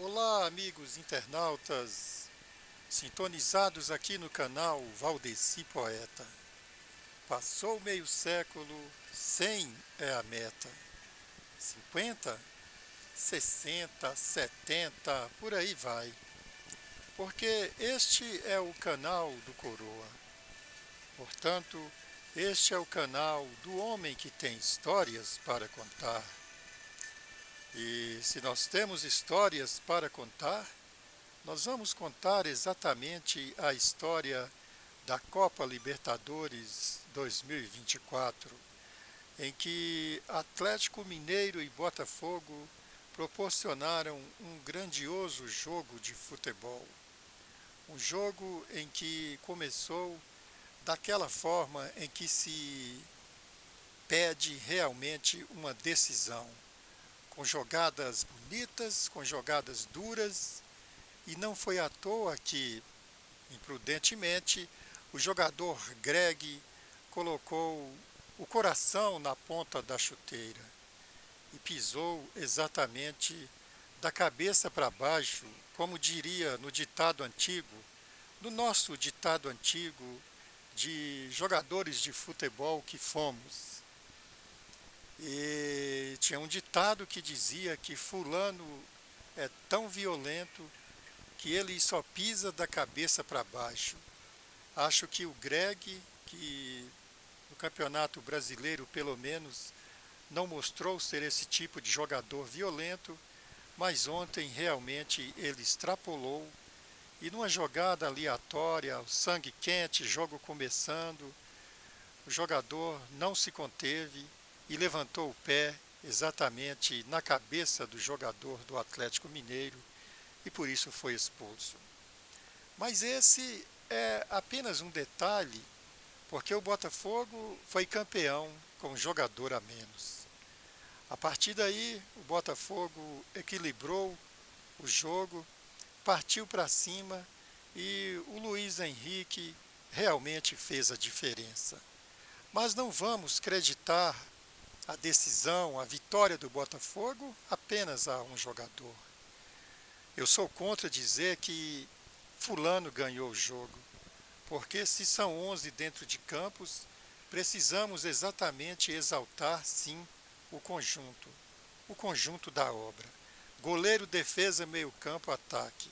Olá, amigos internautas, sintonizados aqui no canal Valdeci Poeta. Passou meio século, 100 é a meta. 50, 60, 70, por aí vai. Porque este é o canal do Coroa. Portanto, este é o canal do homem que tem histórias para contar. E se nós temos histórias para contar, nós vamos contar exatamente a história da Copa Libertadores 2024, em que Atlético Mineiro e Botafogo proporcionaram um grandioso jogo de futebol. Um jogo em que começou daquela forma em que se pede realmente uma decisão, com jogadas bonitas, com jogadas duras. E não foi à toa que, imprudentemente, o jogador Greg colocou o coração na ponta da chuteira e pisou exatamente da cabeça para baixo, como diria no ditado antigo, no nosso ditado antigo de jogadores de futebol que fomos. E tinha um ditado que dizia que fulano é tão violento que ele só pisa da cabeça para baixo. Acho que o Greg, que no Campeonato Brasileiro pelo menos não mostrou ser esse tipo de jogador violento, mas ontem realmente ele extrapolou e numa jogada aleatória, o sangue quente, jogo começando, o jogador não se conteve e levantou o pé exatamente na cabeça do jogador do Atlético Mineiro e por isso foi expulso. Mas esse é apenas um detalhe, porque o Botafogo foi campeão com um jogador a menos. A partir daí, o Botafogo equilibrou o jogo, partiu para cima e o Luiz Henrique realmente fez a diferença. Mas não vamos creditar a decisão, a vitória do Botafogo apenas a um jogador. Eu sou contra dizer que fulano ganhou o jogo, porque se são 11 dentro de campos, precisamos exatamente exaltar, sim, o conjunto da obra. Goleiro, defesa, meio campo, ataque.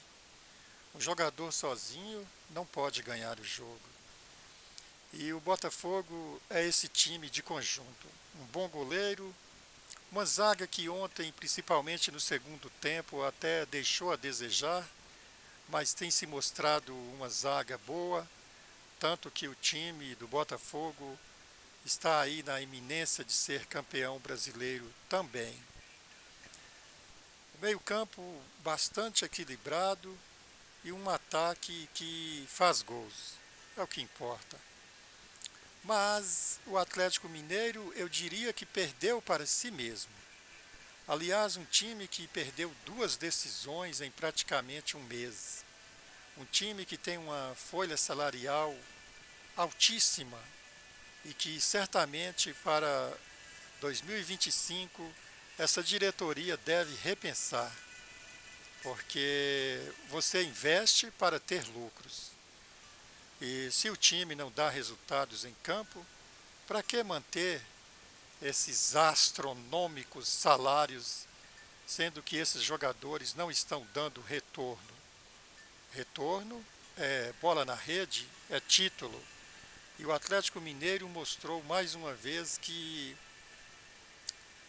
Um jogador sozinho não pode ganhar o jogo. E o Botafogo é esse time de conjunto. Um bom goleiro, uma zaga que ontem, principalmente no segundo tempo, até deixou a desejar, mas tem se mostrado uma zaga boa, tanto que o time do Botafogo está aí na iminência de ser campeão brasileiro também. O meio-campo bastante equilibrado e um ataque que faz gols, é o que importa. Mas o Atlético Mineiro, eu diria que perdeu para si mesmo. Aliás, um time que perdeu duas decisões em praticamente um mês. Um time que tem uma folha salarial altíssima e que certamente para 2025 essa diretoria deve repensar, porque você investe para ter lucros. E se o time não dá resultados em campo, para que manter esses astronômicos salários, sendo que esses jogadores não estão dando retorno? Retorno é bola na rede, é título. E o Atlético Mineiro mostrou mais uma vez que,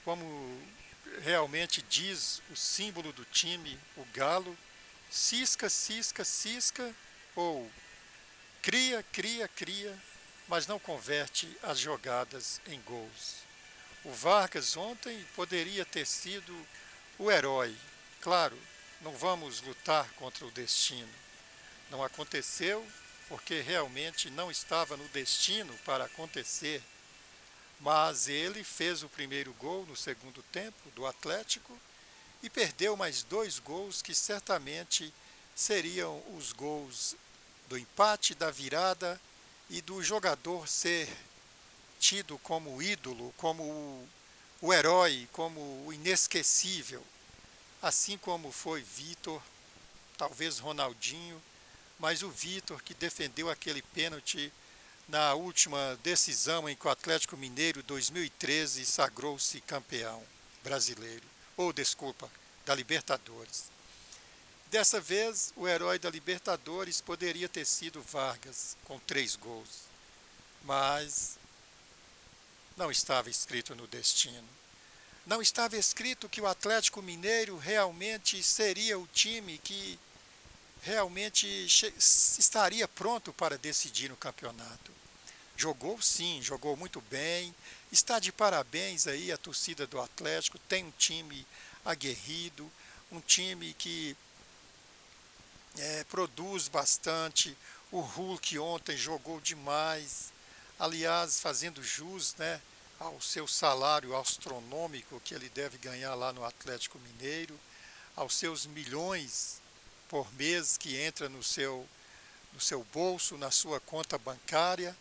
como realmente diz o símbolo do time, o galo, cisca, cisca, cisca, ou cria, cria, cria, mas não converte as jogadas em gols. O Vargas ontem poderia ter sido o herói. Claro, não vamos lutar contra o destino. Não aconteceu porque realmente não estava no destino para acontecer. Mas ele fez o primeiro gol no segundo tempo do Atlético e perdeu mais dois gols que certamente seriam os gols do empate, da virada e do jogador ser tido como ídolo, como o herói, como o inesquecível. assim como foi Vitor, talvez Ronaldinho, mas o Vitor que defendeu aquele pênalti na última decisão em que o Atlético Mineiro 2013 sagrou-se campeão brasileiro, ou desculpa, da Libertadores. Dessa vez, o herói da Libertadores poderia ter sido Vargas, com 3 gols, mas não estava escrito no destino. Não estava escrito que o Atlético Mineiro realmente seria o time que realmente estaria pronto para decidir no campeonato. Jogou sim, jogou muito bem, está de parabéns aí a torcida do Atlético, tem um time aguerrido, um time que produz bastante. O Hulk ontem jogou demais, aliás, fazendo jus, né, ao seu salário astronômico que ele deve ganhar lá no Atlético Mineiro, aos seus milhões por mês que entra no seu bolso, na sua conta bancária.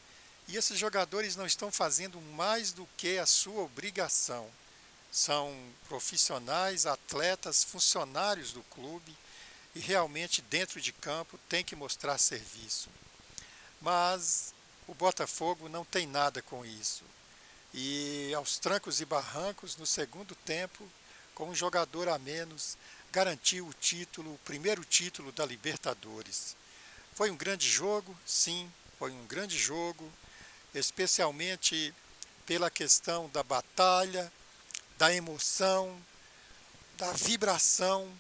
E esses jogadores não estão fazendo mais do que a sua obrigação. São profissionais, atletas, funcionários do clube e realmente dentro de campo tem que mostrar serviço. Mas o Botafogo não tem nada com isso. E aos trancos e barrancos, no segundo tempo, com um jogador a menos, garantiu o título, o primeiro título da Libertadores. Foi um grande jogo, sim, foi um grande jogo, especialmente pela questão da batalha, da emoção, da vibração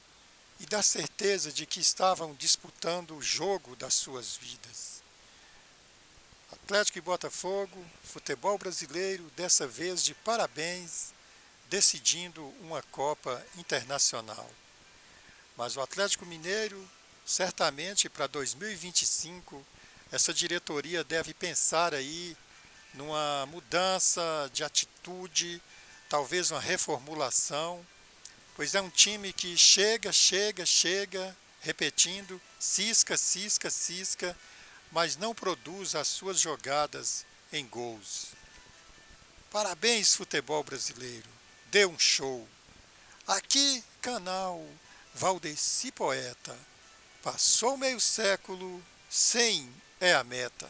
e da certeza de que estavam disputando o jogo das suas vidas. Atlético e Botafogo, futebol brasileiro, dessa vez de parabéns, decidindo uma Copa Internacional. Mas o Atlético Mineiro, certamente para 2025, essa diretoria deve pensar aí numa mudança de atitude, talvez uma reformulação, pois é um time que chega, repetindo, cisca, mas não produz as suas jogadas em gols. Parabéns, futebol brasileiro, dê um show. Aqui, canal Valdeci Poeta. Passou meio século, 100 é a meta.